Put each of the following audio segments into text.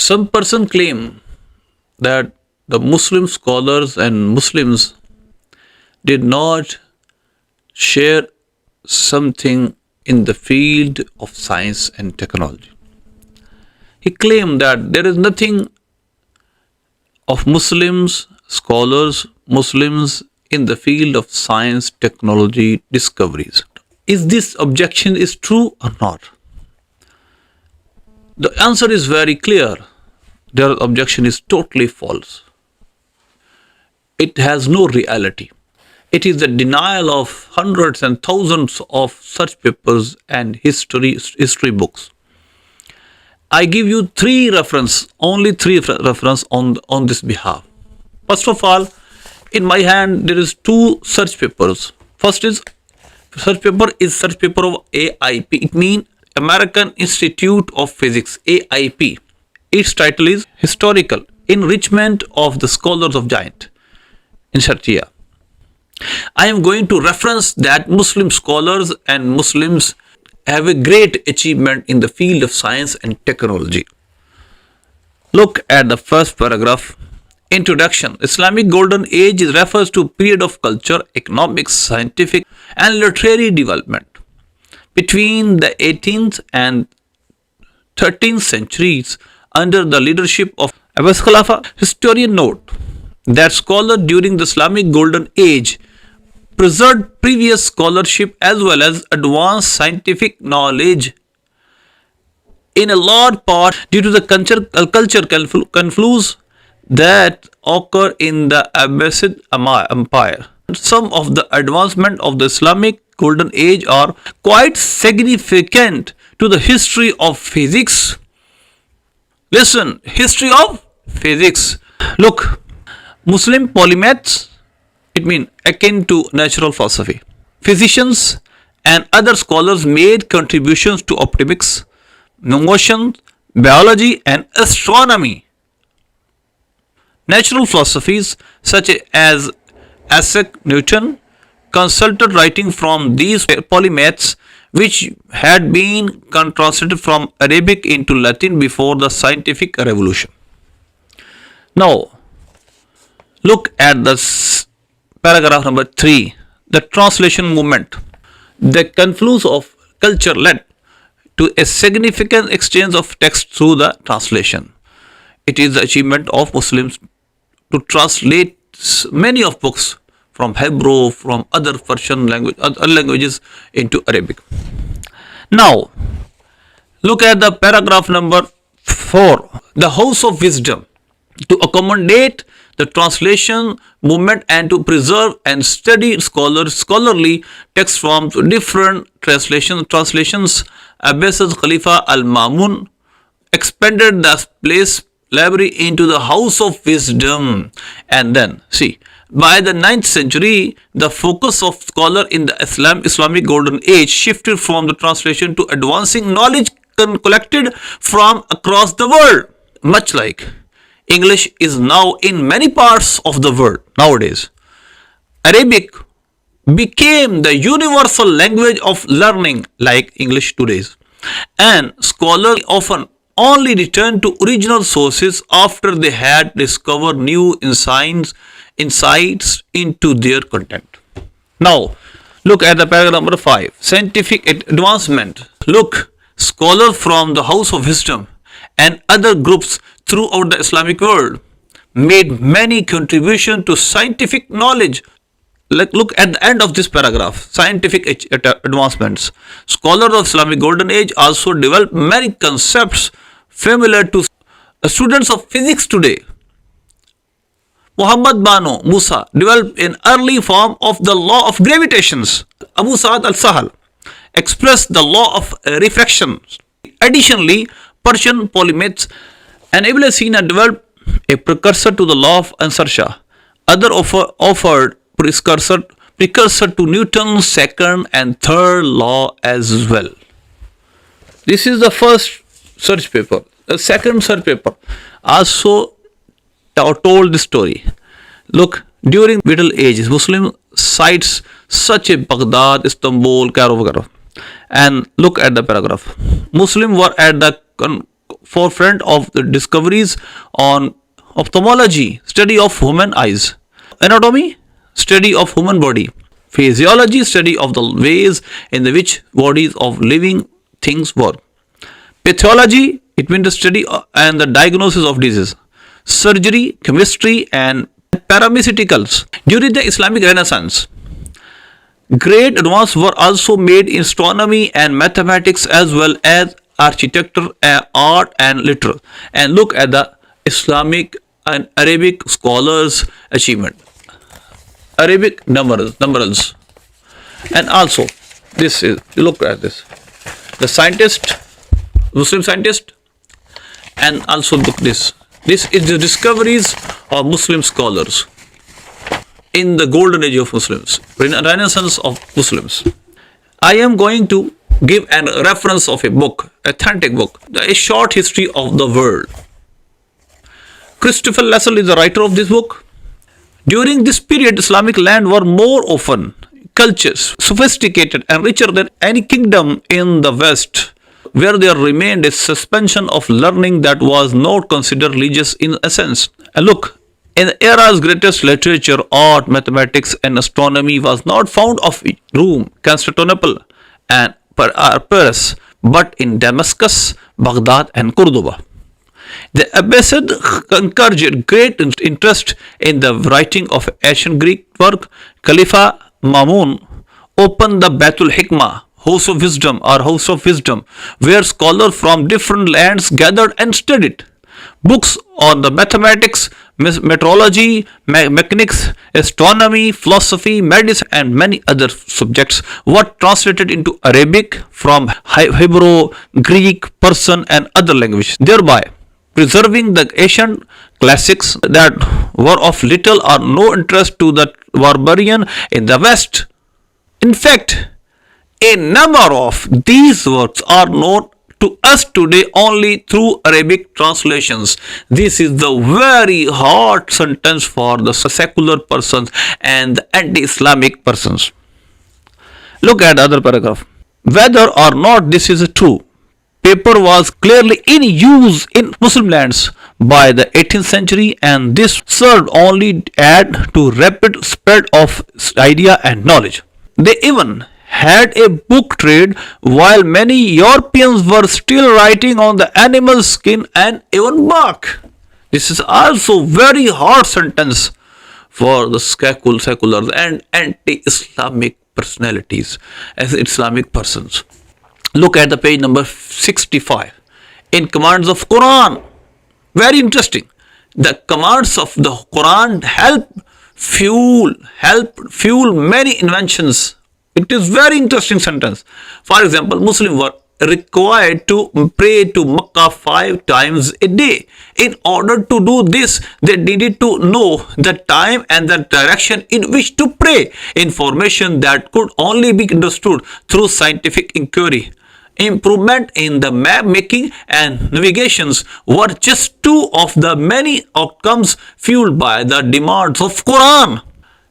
Some person claim that the Muslim scholars and Muslims did not share something in the field of science and technology. He claimed that there is nothing of Muslims, scholars, Muslims in the field of science, technology, discoveries. Is this objection is true or not? The answer is very clear. Their objection is totally false. It has no reality. It is the denial of hundreds and thousands of such papers and history books. I give you only three reference on this behalf. First of all, in my hand there is two search papers. First is search paper of AIP. It means American Institute of Physics, AIP. Its title is Historical Enrichment of the Scholars of Giant in Shartia. I am going to reference that Muslim scholars and Muslims have a great achievement in the field of science and technology. Look at the first paragraph. Introduction. Islamic Golden Age refers to a period of culture, economics, scientific and literary development between the 18th and 13th centuries under the leadership of Abbas Khalifa. Historians note that scholars during the Islamic Golden Age preserved previous scholarship as well as advanced scientific knowledge in a large part due to the culture confluence that occur in the Abbasid Empire. Some of the advancement of the Islamic Golden Age are quite significant to the history of physics. Listen, history of physics. Look, Muslim polymaths, it means akin to natural philosophy. Physicians and other scholars made contributions to optics, motion, biology and astronomy. Natural philosophies such as Isaac Newton consulted writing from these polymaths which had been translated from Arabic into Latin before the scientific revolution. Now, look at the paragraph number 3, the translation movement. The confluence of culture led to a significant exchange of text through the translation. It is the achievement of Muslims to translate many of books from Hebrew, from other Persian language, other languages into Arabic. Now, look at the paragraph number 4, the House of Wisdom. To accommodate the translation movement and to preserve and study scholarly texts from different translations, Abbas Khalifa al-Mamun expanded the place library into the House of Wisdom. And then, see, by the 9th century, the focus of scholar in the Islamic Golden Age shifted from the translation to advancing knowledge collected from across the world. Much like English is now in many parts of the world nowadays, Arabic became the universal language of learning like English today. And scholars often only return to original sources after they had discovered new insights into their content. Now, look at the paragraph number 5, scientific advancement. Look, scholars from the House of Wisdom and other groups throughout the Islamic world made many contributions to scientific knowledge. Look at the end of this paragraph, scientific advancements. Scholars of Islamic Golden Age also developed many concepts familiar to students of physics today. Muhammad Banu Musa developed an early form of the law of gravitation. Abu Sa'ad al-Sahal expressed the law of refraction. Additionally, Persian polymaths and Ibn Sina developed a precursor to the law of inertia. Other offered precursor to Newton's second and third law as well. This is the first search paper. The second search paper also told the story. Look, during Middle Ages, Muslim sites such as Baghdad, Istanbul, Cairo, and look at the paragraph. Muslims were at the forefront of the discoveries on ophthalmology, study of human eyes, anatomy, study of human body, physiology, study of the ways in which bodies of living things work, pathology, it means the study and the diagnosis of disease, surgery, chemistry, and pharmaceuticals. During the Islamic Renaissance, great advances were also made in astronomy and mathematics as well as architecture, art, and literature. And look at the Islamic and Arabic scholars' achievement. Arabic numerals. And also, this is, look at this. The scientist, Muslim scientist, and also look this. This is the discoveries of Muslim scholars in the golden age of Muslims, renaissance of Muslims. I am going to give a reference of a book, authentic book, a short history of the world. Christopher Lassell is the writer of this book. During this period, Islamic lands were more often cultures, sophisticated and richer than any kingdom in the West, where there remained a suspension of learning that was not considered religious in essence. And look, in the era's greatest literature, art, mathematics, and astronomy was not found of Rome, Constantinople, and Paris, but in Damascus, Baghdad, and Cordoba. The Abbasid encouraged great interest in the writing of ancient Greek work. Khalifa Mamun opened the Baitul Hikmah, House of Wisdom, where scholars from different lands gathered and studied. Books on the mathematics, meteorology, mechanics, astronomy, philosophy, medicine, and many other subjects were translated into Arabic from Hebrew, Greek, Persian, and other languages, thereby preserving the ancient classics that were of little or no interest to the barbarian in the West. In fact, a number of these works are known to us today only through Arabic translations. This is the very hard sentence for the secular persons and the anti-Islamic persons. Look at the other paragraph. Whether or not this is true, paper was clearly in use in Muslim lands by the 18th century, and this served only add to rapid spread of idea and knowledge. They even had a book trade while many Europeans were still writing on the animal skin and even bark. This is also very hard sentence for the secular and anti-Islamic personalities as Islamic persons. Look at the page number 65. In commands of Quran, very interesting. The commands of the Quran help fuel many inventions. It is very interesting sentence. For example, Muslims were required to pray to Makkah 5 times a day. In order to do this, they needed to know the time and the direction in which to pray, information that could only be understood through scientific inquiry. Improvement in the map making and navigations were just two of the many outcomes fueled by the demands of Quran.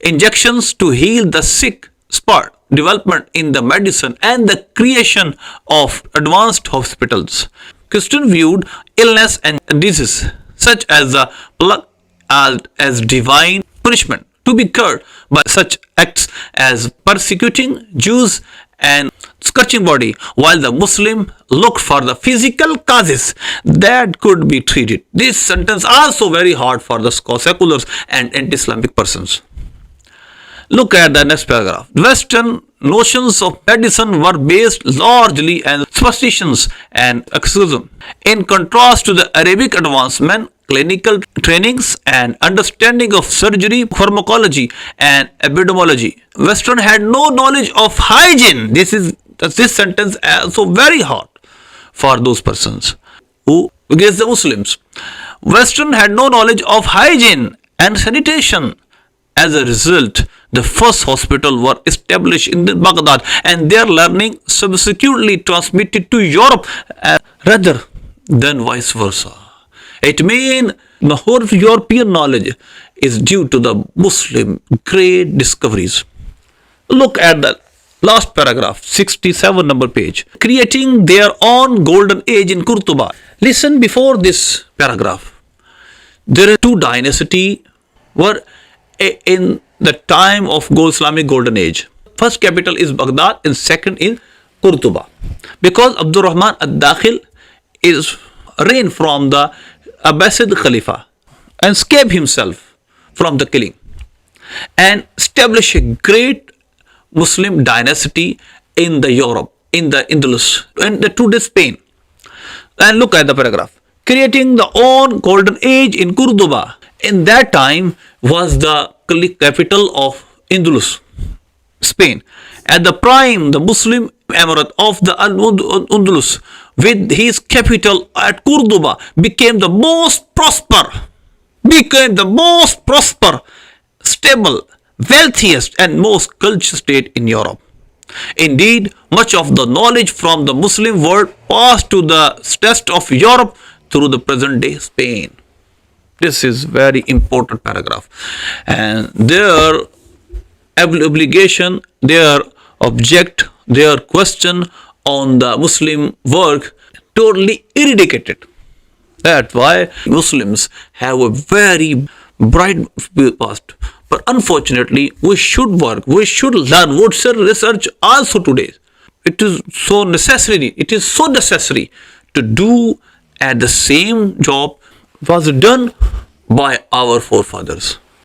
Injections to heal the sick spot development in the medicine and the creation of advanced hospitals. Christians viewed illness and disease such as the plague as divine punishment to be cured by such acts as persecuting Jews and scorching body, while the Muslim looked for the physical causes that could be treated. This sentence also very hard for the seculars and anti-Islamic persons. Look at the next paragraph. Western notions of medicine were based largely on superstitions and exorcism. In contrast to the Arabic advancement, clinical trainings and understanding of surgery, pharmacology, and epidemiology, Western had no knowledge of hygiene. This sentence also very hard for those persons who against the Muslims. Western had no knowledge of hygiene and sanitation. As a result, the first hospital were established in Baghdad, and their learning subsequently transmitted to Europe rather than vice versa. It means the whole European knowledge is due to the Muslim great discoveries. Look at the Last paragraph, 67 number page. Creating their own golden age in Kurtuba. Listen before this paragraph. There are two dynasties were in the time of Islamic golden age. First capital is Baghdad and second is Kurtuba. Because Abdul Rahman al-Dakhil is reigned from the Abbasid Khalifa and escaped himself from the killing and established a great Muslim dynasty in the Europe, in the Indus, and the today Spain. And look at the paragraph. Creating the own golden age in Cordoba. In that time was the capital of Indus, Spain. At the prime, the Muslim emirate of the Andalus, with his capital at Cordoba, became the most stable, wealthiest, and most cultured state in Europe. Indeed, much of the knowledge from the Muslim world passed to the rest of Europe through the present day Spain. This is very important paragraph. And their obligation, their object, their question on the Muslim work totally eradicated. That's why Muslims have a very bright past. But unfortunately, we should work, we should learn, we should research also today. It is so necessary, to do at the same job was done by our forefathers.